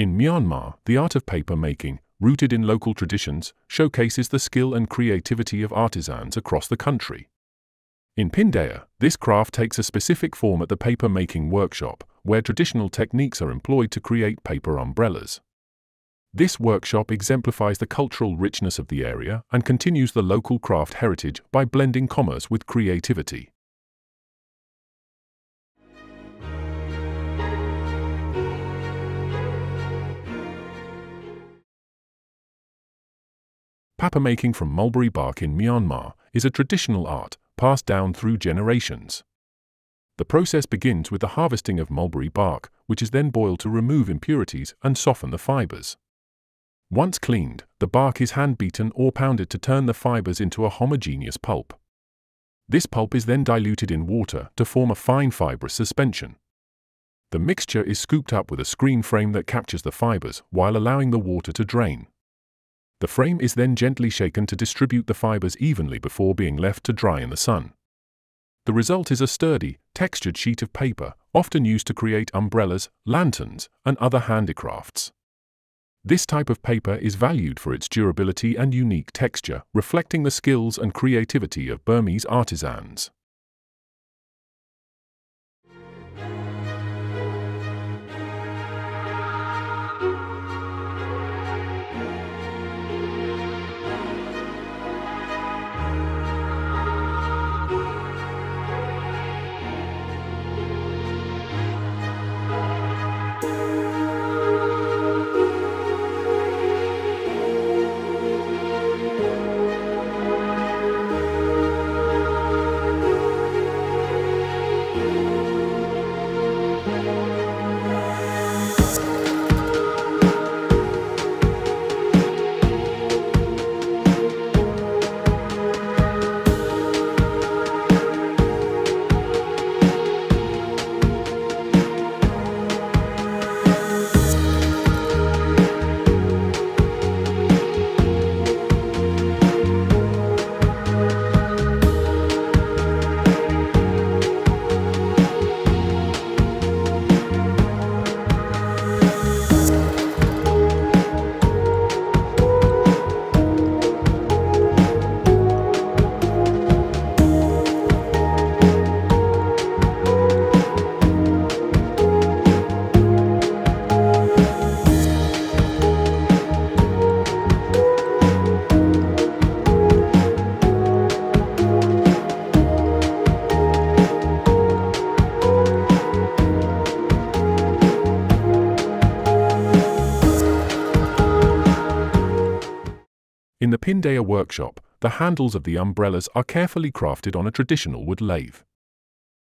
In Myanmar, the art of paper making, rooted in local traditions, showcases the skill and creativity of artisans across the country. In Pindaya, this craft takes a specific form at the paper-making workshop, where traditional techniques are employed to create paper umbrellas. This workshop exemplifies the cultural richness of the area and continues the local craft heritage by blending commerce with creativity. Paper-making from mulberry bark in Myanmar is a traditional art passed down through generations. The process begins with the harvesting of mulberry bark, which is then boiled to remove impurities and soften the fibers. Once cleaned, the bark is hand-beaten or pounded to turn the fibers into a homogeneous pulp. This pulp is then diluted in water to form a fine fibrous suspension. The mixture is scooped up with a screen frame that captures the fibers while allowing the water to drain. The frame is then gently shaken to distribute the fibers evenly before being left to dry in the sun. The result is a sturdy, textured sheet of paper, often used to create umbrellas, lanterns, and other handicrafts. This type of paper is valued for its durability and unique texture, reflecting the skills and creativity of Burmese artisans. In the Pindaya workshop, the handles of the umbrellas are carefully crafted on a traditional wood lathe.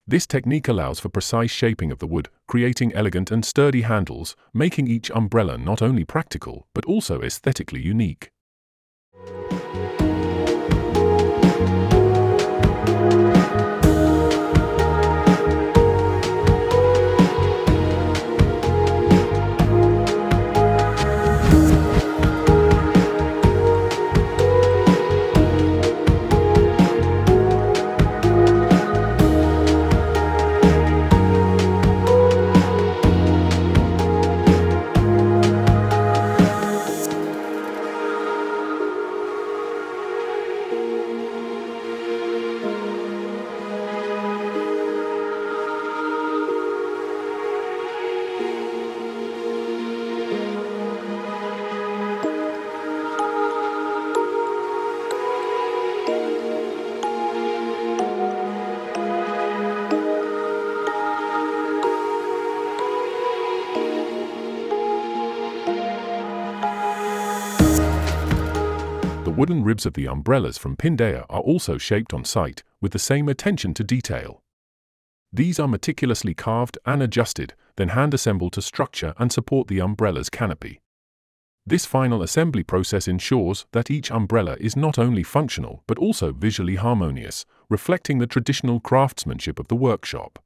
This technique allows for precise shaping of the wood, creating elegant and sturdy handles, making each umbrella not only practical but also aesthetically unique. The wooden ribs of the umbrellas from Pindaya are also shaped on site, with the same attention to detail. These are meticulously carved and adjusted, then hand-assembled to structure and support the umbrella's canopy. This final assembly process ensures that each umbrella is not only functional but also visually harmonious, reflecting the traditional craftsmanship of the workshop.